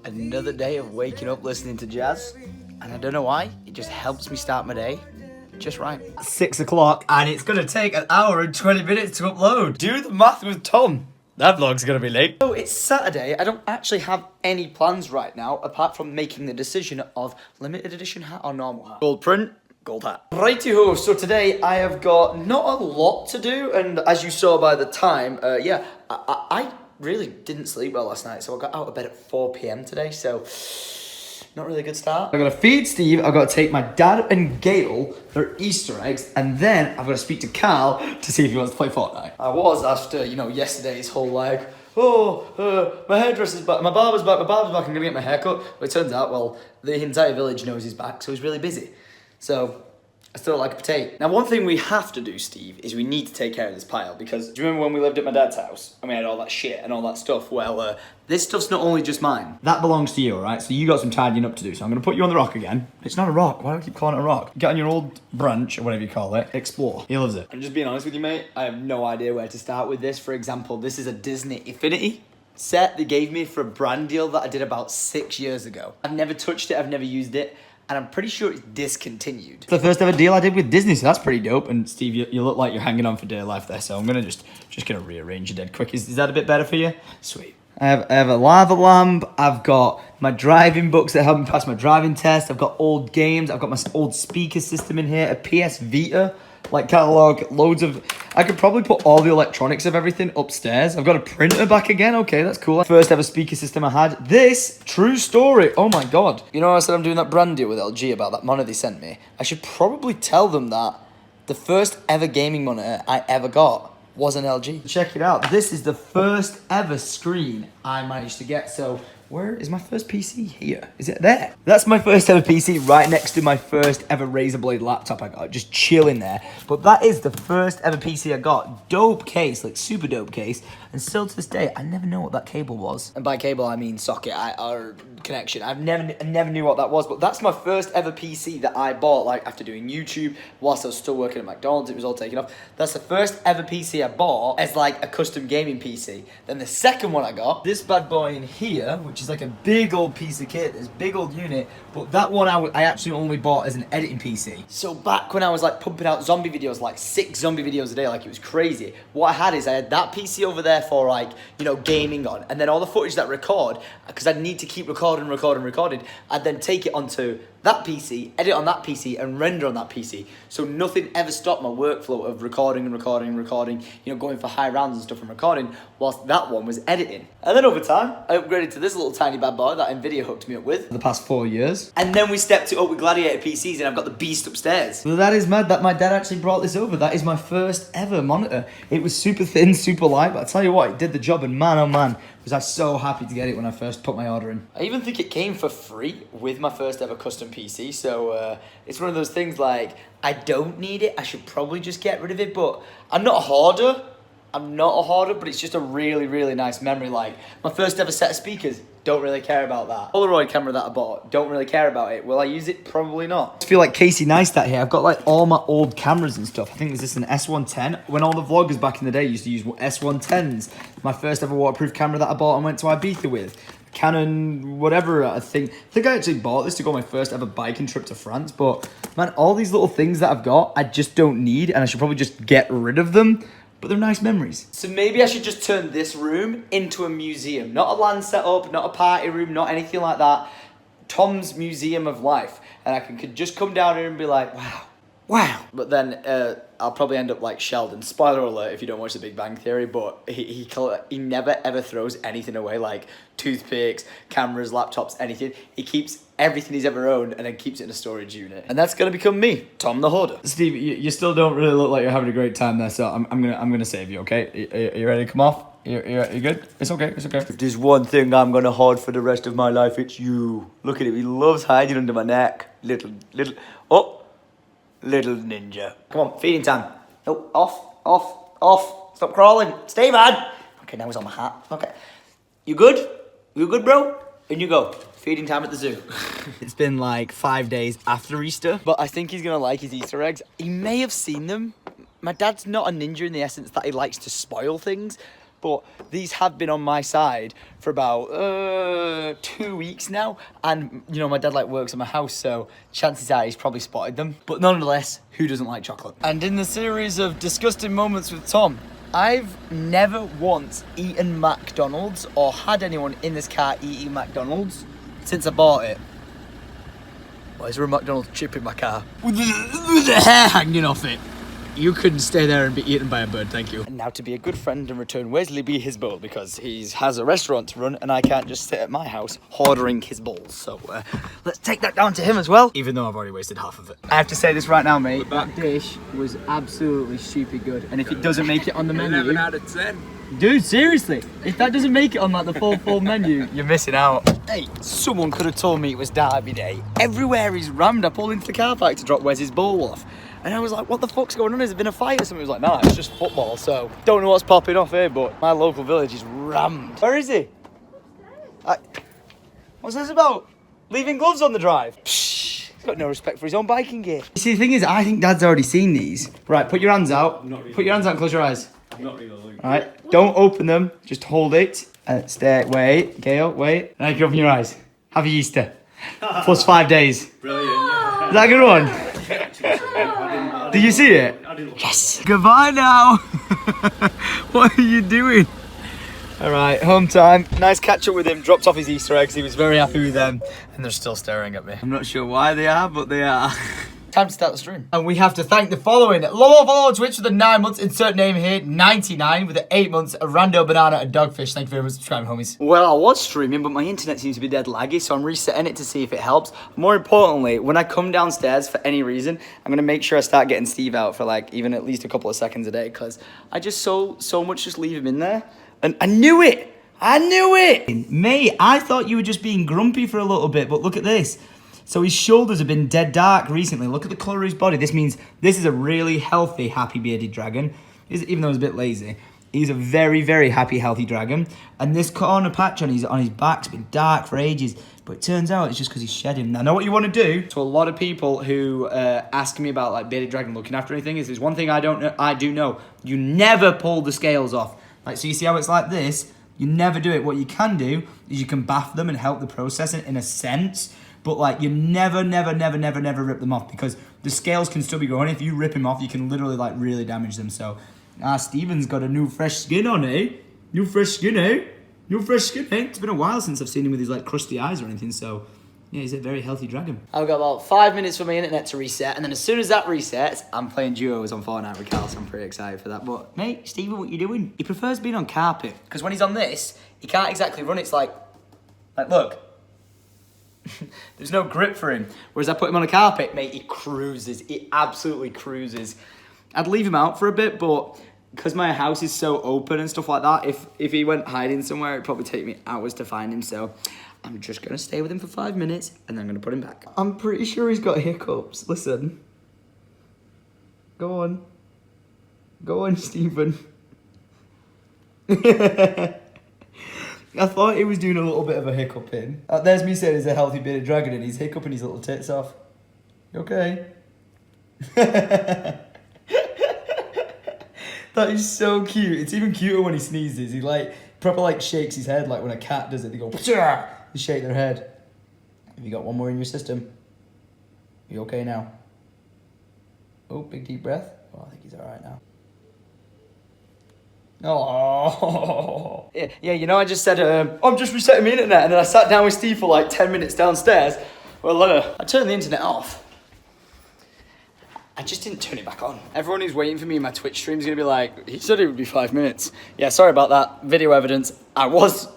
Another day of waking up listening to jazz. And I don't know why, it just helps me start my day just right. 6 o'clock and it's gonna take an hour and 20 minutes to upload. Do the math with Tom. That vlog's gonna be late. So it's Saturday. I don't actually have any plans right now apart from making the decision of limited edition hat or normal hat. Gold print, gold hat. Righty-ho, so today I have got not a lot to do, and as you saw by the time, I really didn't sleep well last night, so I got out of bed at 4 p.m. today, so not really a good start. I've got to feed Steve, I've got to take my dad and Gail their Easter eggs, and then I've got to speak to Carl to see if he wants to play Fortnite. I was after, yesterday's whole my hairdresser's back, my barber's back, I'm gonna get my hair cut. But it turns out, well, the entire village knows he's back, so he's really busy. So I still like a potato. Now, one thing we have to do, Steve, is we need to take care of this pile, because do you remember when we lived at my dad's house and we had all that shit and all that stuff? Well, this stuff's not only just mine. That belongs to you, alright? So you got some tidying up to do. So I'm going to put you on the rock again. It's not a rock. Why do I keep calling it a rock? Get on your old branch, or whatever you call it. Explore. He loves it. I'm just being honest with you, mate. I have no idea where to start with this. For example, this is a Disney Infinity set they gave me for a brand deal that I did about 6 years ago. I've never touched it. I've never used it. And I'm pretty sure it's discontinued. It's the first ever deal I did with Disney, so that's pretty dope. And Steve, you look like you're hanging on for dear life there, so I'm gonna just gonna rearrange you dead quick. Is that a bit better for you? Sweet. I have a lava lamp. I've got my driving books that help me pass my driving test. I've got old games. I've got my old speaker system in here. A PS Vita, catalog, loads of. I could probably put all the electronics of everything upstairs. I've got a printer back again. Okay, that's cool. First ever speaker system I had. This, true story. Oh my God. You know, I said I'm doing that brand deal with LG about that monitor they sent me. I should probably tell them that the first ever gaming monitor I ever got was an LG. Check it out. This is the first ever screen I managed to get. So where is my first PC? Here. Is it there? That's my first ever PC right next to my first ever Razer Blade laptop I got. Just chilling there. But that is the first ever PC I got. Dope case, super dope case. And still to this day, I never know what that cable was. And by cable, I mean socket or connection. I never knew what that was. But that's my first ever PC that I bought after doing YouTube whilst I was still working at McDonald's. It was all taken off. That's the first ever PC I bought as a custom gaming PC. Then the second one I got, this bad boy in here, which is a big old piece of kit, this big old unit, but that one I actually only bought as an editing PC. So back when I was pumping out zombie videos, 6 zombie videos a day, it was crazy, what I had is I had that PC over there for gaming on, and then all the footage that I record, because I'd need to keep recording, I'd then take it onto that PC, edit on that PC, and render on that PC. So nothing ever stopped my workflow of recording, going for high rounds and stuff and recording, whilst that one was editing. And then over time, I upgraded to this little tiny bad boy that Nvidia hooked me up with for the past 4 years. And then we stepped it up with Gladiator PCs, and I've got the beast upstairs. So that is mad that my dad actually brought this over. That is my first ever monitor. It was super thin, super light, but I tell you what, it did the job, and man, oh man, was I so happy to get it when I first put my order in. I even think it came for free with my first ever custom PC, so it's one of those things I don't need it, I should probably just get rid of it, but I'm not a hoarder, but it's just a really, really nice memory. My first ever set of speakers, don't really care about that. Polaroid camera that I bought, don't really care about it. Will I use it? Probably not. I feel like Casey Neistat here. I've got all my old cameras and stuff. I think this is an S110. When all the vloggers back in the day used to use S110s. My first ever waterproof camera that I bought and went to Ibiza with. Canon, whatever, I think I actually bought this to go on my first ever biking trip to France, but man, all these little things that I've got, I just don't need, and I should probably just get rid of them, but they're nice memories. So maybe I should just turn this room into a museum, not a LAN setup, not a party room, not anything like that. Tom's Museum of Life, and I could just come down here and be like, wow. But then I'll probably end up like Sheldon. Spoiler alert if you don't watch The Big Bang Theory, but he never ever throws anything away, like toothpicks, cameras, laptops, anything. He keeps everything he's ever owned and then keeps it in a storage unit. And that's gonna become me, Tom the Hoarder. Steve, you still don't really look like you're having a great time there, so I'm gonna save you, okay? Are you ready to come off? You good? It's okay. If there's one thing I'm gonna hoard for the rest of my life, it's you. Look at him, he loves hiding under my neck. Little ninja. Come on, feeding time. No, off. Stop crawling. Stay, man. Okay, now he's on my hat. Okay. You good? You good, bro? In you go. Feeding time at the zoo. It's been 5 days after Easter, but I think he's gonna like his Easter eggs. He may have seen them. My dad's not a ninja in the essence that he likes to spoil things, but these have been on my side for about 2 weeks now. And, you know, my dad, like, works on my house, so chances are he's probably spotted them. But nonetheless, who doesn't like chocolate? And in the series of disgusting moments with Tom, I've never once eaten McDonald's or had anyone in this car eating McDonald's since I bought it. Why is there a McDonald's chip in my car? With the hair hanging off it. You couldn't stay there and be eaten by a bird, thank you. And now to be a good friend and return Wesley be his bowl, because he has a restaurant to run and I can't just sit at my house ordering his bowls. So let's take that down to him as well, even though I've already wasted half of it. I have to say this right now, mate. That dish was absolutely stupid good. And if it doesn't make it on the menu... 11 out of 10. Dude, seriously, if that doesn't make it on like the full menu, you're missing out. Hey, someone could have told me it was Derby Day. Everywhere he's rammed. I pulled into the car park to drop Wes's bowl off. And I was like, what the fuck's going on? Has there been a fight or something? He was like, nah, it's just football. So, don't know what's popping off here, but my local village is rammed. Where is he? What's this about? Leaving gloves on the drive? Psh, he's got no respect for his own biking gear. You see, the thing is, I think Dad's already seen these. Right, put your hands out. Really put your hands out and close your eyes. I'm not really looking. All right, don't open them. Just hold it. Stay. Wait, Gail, wait. Now you can open your eyes. Happy Easter. Plus 5 days. Brilliant. Yeah. Is that a good one? Did you see it? Yes. Goodbye now. What are you doing? All right, home time. Nice catch up with him. Dropped off his Easter eggs. He was very happy with them. And they're still staring at me. I'm not sure why they are, but they are. Time to start the stream. And we have to thank the following. Lolo follow on Twitch for the 9 months. Insert name here. 99 with the 8 months. A rando banana, a dogfish. Thank you very much for subscribing, homies. Well, I was streaming, but my internet seems to be dead laggy, so I'm resetting it to see if it helps. More importantly, when I come downstairs for any reason, I'm going to make sure I start getting Steve out for like even at least a couple of seconds a day, because I just so much just leave him in there. And I knew it. I knew it. Mate, I thought you were just being grumpy for a little bit, but look at this. So his shoulders have been dead dark recently. Look at the colour of his body. This means this is a really healthy, happy bearded dragon. Even though he's a bit lazy, he's a very, very happy, healthy dragon. And this corner patch on his back's been dark for ages. But it turns out it's just because he's shedding. Now, know what you want to do? To a lot of people who ask me about like bearded dragon looking after anything, is there's one thing I do know. You never pull the scales off. Like, so you see how it's like this? You never do it. What you can do is you can bath them and help the process in a sense. But like, you never rip them off, because the scales can still be growing. If you rip them off, you can literally like really damage them. So, Steven's got a new fresh skin on, eh? New fresh skin, eh? New fresh skin, eh? It's been a while since I've seen him with his like crusty eyes or anything. So, yeah, he's a very healthy dragon. I've got about 5 minutes for my internet to reset, and then as soon as that resets, I'm playing duos on Fortnite with Carl, so I'm pretty excited for that. But mate, Steven, what you doing? He prefers being on carpet, because when he's on this, he can't exactly run. It's like look. There's no grip for him. Whereas I put him on a carpet, mate, he cruises. He absolutely cruises. I'd leave him out for a bit, but because my house is so open and stuff like that, if he went hiding somewhere, it'd probably take me hours to find him. So I'm just going to stay with him for 5 minutes, and then I'm going to put him back. I'm pretty sure he's got hiccups. Listen. Go on. Go on, Stephen. I thought he was doing a little bit of a hiccup in. There's me saying he's a healthy bearded dragon and he's hiccuping his little tits off. You okay? That is so cute. It's even cuter when he sneezes. He like proper like shakes his head like when a cat does it. They go, Pshah! They shake their head. Have you got one more in your system? Are you okay now? Oh, big deep breath. Oh, I think he's alright now. Oh, yeah, you know, I just said, I'm just resetting my internet, and then I sat down with Steve for like 10 minutes downstairs. Well, I turned the internet off. I just didn't turn it back on. Everyone who's waiting for me in my Twitch stream is gonna be like, he said it would be 5 minutes. Yeah, sorry about that. Video evidence. I was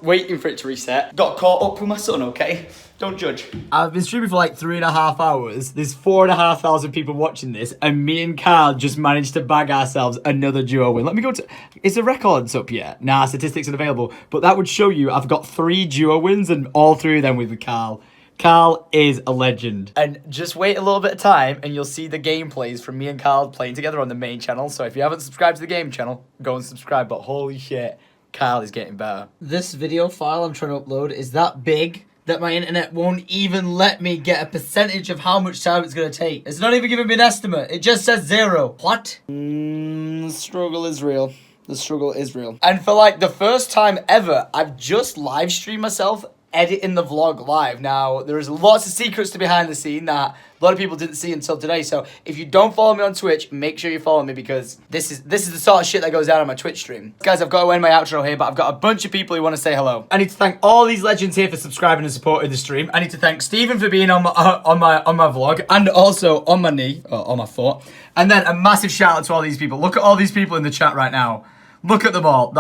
waiting for it to reset. Got caught up with my son, okay? Don't judge. I've been streaming for like 3.5 hours. There's 4,500 people watching this, and me and Carl just managed to bag ourselves another duo win. Let me go to, is the records up yet? Nah, statistics unavailable. But that would show you I've got 3 duo wins, and all 3 of them with Carl. Carl is a legend. And just wait a little bit of time and you'll see the gameplays from me and Carl playing together on the main channel. So if you haven't subscribed to the game channel, go and subscribe. But holy shit, Carl is getting better. This video file I'm trying to upload is that big that my internet won't even let me get a percentage of how much time it's going to take. It's not even giving me an estimate. It just says 0. What? Struggle is real. The struggle is real. And for like the first time ever, I've just live streamed myself editing the vlog live. Now, there's lots of secrets to behind the scene that a lot of people didn't see until today. So if you don't follow me on Twitch, make sure you follow me because this is the sort of shit that goes down on my Twitch stream. Guys, I've got to end my outro here, but I've got a bunch of people who want to say hello. I need to thank all these legends here for subscribing and supporting the stream. I need to thank Stephen for being on my vlog and also on my knee, or on my foot. And then a massive shout out to all these people. Look at all these people in the chat right now. Look at them all.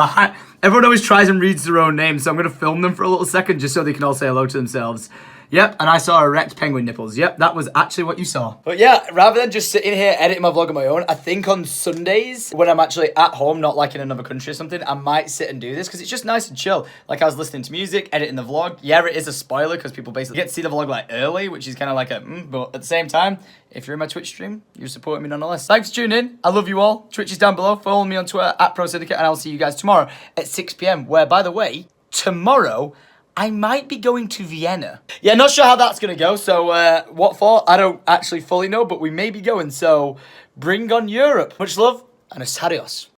Everyone always tries and reads their own name, so I'm going to film them for a little second just so they can all say hello to themselves. Yep, and I saw erect penguin nipples. Yep, that was actually what you saw. But yeah, rather than just sitting here editing my vlog on my own, I think on Sundays, when I'm actually at home, not like in another country or something, I might sit and do this because it's just nice and chill. Like I was listening to music, editing the vlog. Yeah, it is a spoiler because people basically get to see the vlog like early, which is kind of like a but at the same time, if you're in my Twitch stream, you're supporting me nonetheless. Thanks for tuning in. I love you all. Twitch is down below. Follow me on Twitter at Syndicate, and I'll see you guys tomorrow at 6 p.m. Where, by the way, tomorrow I might be going to Vienna. Yeah, not sure how that's gonna go. So what for? I don't actually fully know, but we may be going. So bring on Europe. Much love and adios.